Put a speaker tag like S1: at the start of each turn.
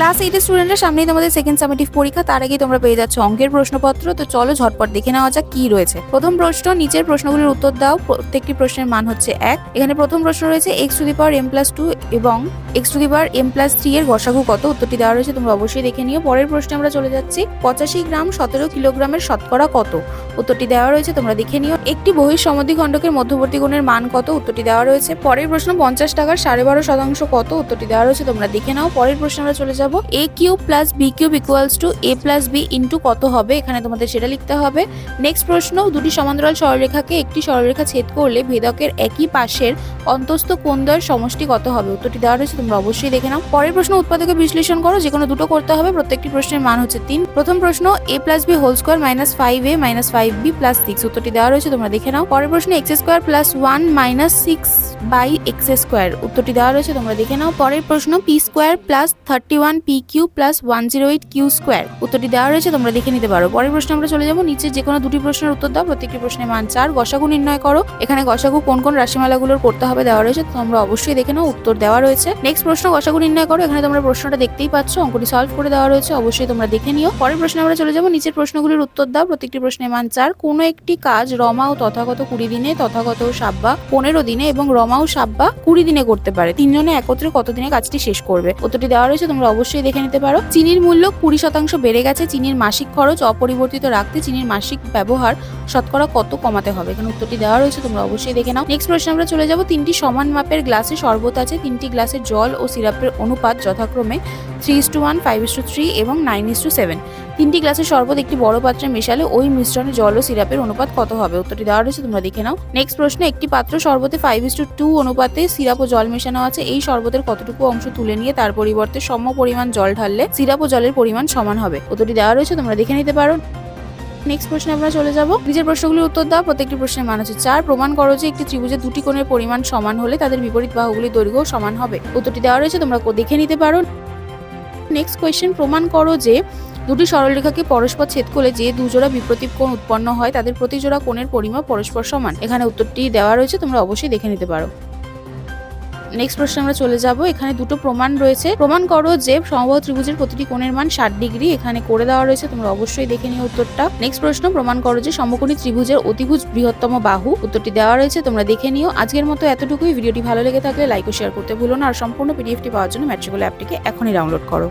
S1: Class 8 এর স্টুডেন্টদের সামনেই তোমাদের সেকেন্ড সামেটিভ পরীক্ষা, তার আগে তোমরা পেয়ে যাচ্ছ অঙ্কের প্রশ্নপত্র। তো চলো ঝটপট দেখে নেওয়া যাক কি রয়েছে। প্রথম প্রশ্ন, নিচের প্রশ্নগুলোর উত্তর দাও। প্রত্যেকটি প্রশ্নের মান হচ্ছে 1। এখানে প্রথম প্রশ্ন রয়েছে x⁻m+2 এবং x⁻m+3 এর গসাগু কত? উত্তরটি দেওয়া রয়েছে, তোমরা অবশ্যই দেখে নিও। পরের প্রশ্নে আমরা চলে যাচ্ছি, 85 গ্রাম 17 কিলোগ্রামের শতকরা কত? উত্তরটি দেওয়া রয়েছে, তোমরা দেখে নিও। একটি বহিঃ সমদ্বিখণ্ডকের মধ্যবর্তী কোণের মান কত? উত্তরটি দেওয়া রয়েছে। পরের প্রশ্ন, 50 টাকার 12.5% কত? উত্তরটি দেওয়া রয়েছে, তোমরা দেখে নাও। পরের প্রশ্নে আমরা চলে যাব, a³ + b³ = a + b into কত হবে? এখানে তোমাদের সেটা লিখতে হবে। নেক্সট প্রশ্ন, দুটি সমান্তরাল সরলরেখাকে একটি সরলরেখা ছেদ করলে ভেদকের একই পাশের অন্তস্থ কোণদ্বয়ের সমষ্টি কত হবে? উত্তরটি দেওয়া রয়েছে, তোমরা অবশ্যই দেখে নাও। পরের প্রশ্ন, উৎপাদকে বিশ্লেষণ করো। যে কোনো দুটো করতে হবে। প্রত্যেকটি প্রশ্নের মান হচ্ছে 3। প্রথম প্রশ্ন, a + b² - 5a - 5b + 6। উত্তরটি দেওয়া রয়েছে, তোমরা দেখে নাও। পরের প্রশ্ন, x² + 1 - 6/x²। উত্তরটি দেওয়া রয়েছে, তোমরা দেখে নাও। পরের প্রশ্ন, p² + 31pq + 108q²। উত্তরটি দেওয়া রয়েছে, তোমরা দেখে নিতে পারো। পরের প্রশ্নে আমরা চলে যাব, নিচে যে কোনো দুটি প্রশ্নের উত্তর দাও। প্রত্যেকটি প্রশ্নের মান 4। গসাগু নির্ণয় করো। এখানে গসাগু কোন কোন রাশিমালাগুলোর করতে হবে দেওয়া রয়েছে, তোমরা অবশ্যই দেখে নাও। উত্তর দেওয়া রয়েছে। নেক্সট প্রশ্ন, গসাগু নির্ণয় করো। এখানে তোমরা প্রশ্নটা দেখতেই পাচ্ছ, অঙ্কটি সলভ করে দেওয়া রয়েছে, অবশ্যই তোমরা দেখে নিও। পরের প্রশ্নে আমরা চলে যাব, নিচের প্রশ্নগুলির উত্তর দাও। প্রত্যেকটি প্রশ্নের মান 4। কোনো একটি কাজ রমা ও তথাগত 20 দিনে, তথাগত ও সাব্বা 15 দিনে এবং রমা ও সাব্বা 20 দিনে করতে পারে। তিনজনে একত্রে কত দিনে কাজটি শেষ করবে? উত্তরটি দেওয়া রয়েছে, তোমরা অবশ্যই দেখে নিতে পারো। চিনির মূল্য 20% বেড়ে গেছে। চিনির মাসিক খরচ অপরিবর্তিত রাখতে চিনির মাসিক ব্যবহার শতকরা কত কমাতে হবে? এখানে উত্তরটি দেওয়া রয়েছে, তোমরা অবশ্যই দেখে নাও। নেক্সট প্রশ্নে আমরা চলে যাব, তিনটি সমান মাপের গ্লাসে শরবত আছে। তিনটি গ্লাসে জল ও সিরাপের অনুপাত যথাক্রমে 3:1, 5:3 এবং 9:7। তিনটি গ্লাসের শরবত একটি বড় পাত্রে মেশালে ওই মিশ্রণে জল ও সিরাপের অনুপাত কত হবে? উত্তরটি দেওয়া রয়েছে, তোমরা দেখে নাও। নেক্সট প্রশ্ন, একটি পাত্র শরবতে 5:2 অনুপাতে সিরাপ ও জল মেশানো আছে। এই শরবতের কতটুকু অংশ তুলে নিয়ে তার পরিবর্তে সম পরিমাণ জল ঢাললে সিরাপ ও জলের পরিমাণ সমান হবে? উত্তরটি দেওয়া রয়েছে, তোমরা দেখে নিতে পারো। নেক্সট প্রশ্নে আমরা চলে যাব, নিজের প্রশ্নগুলির উত্তর দাও। প্রত্যেকটি প্রশ্নের মান হচ্ছে 4। প্রমাণ করো যে একটি ত্রিভুজের দুটি কোণের পরিমাণ সমান হলে তাদের বিপরীত বাহুগুলির দৈর্ঘ্য সমান হবে। উত্তরটি দেওয়া রয়েছে, তোমরা দেখে নিতে পারো। নেক্সট কোয়েশ্চেন, প্রমাণ করো যে দুটি সরলরেখাকে পরস্পর ছেদ করলে যে দুজোড়া বিপরীত কোণ উৎপন্ন হয় তাদের প্রতি জোড়া কোণের পরিমাপ পরস্পর সমান। এখানে উত্তরটি দেওয়া রয়েছে, তোমরা অবশ্যই দেখে নিতে পারো। নেক্সট প্রশ্নে আমরা চলে যাব, এখানে দুটো প্রমাণ রয়েছে। প্রমাণ করো যে সমবাহু ত্রিভুজের প্রতিটি কোণের মান 60 ডিগ্রি। এখানে করে দেওয়া রয়েছে, তোমরা অবশ্যই দেখে নিও উত্তরটা। নেক্সট প্রশ্ন, প্রমাণ করো যে সমকোণী ত্রিভুজের অতিভুজ বৃহত্তম বাহু। উত্তরটি দেওয়া রয়েছে, তোমরা দেখে নিও। আজকের মতো এতটুকুই। ভিডিওটি ভালো লেগে থাকলে লাইক ও শেয়ার করতে ভুলো না। আর সম্পূর্ণ পিডিএফটি পাওয়ার জন্য ম্যাট্রিকুলার অ্যাপটিকে এখনই ডাউনলোড করো।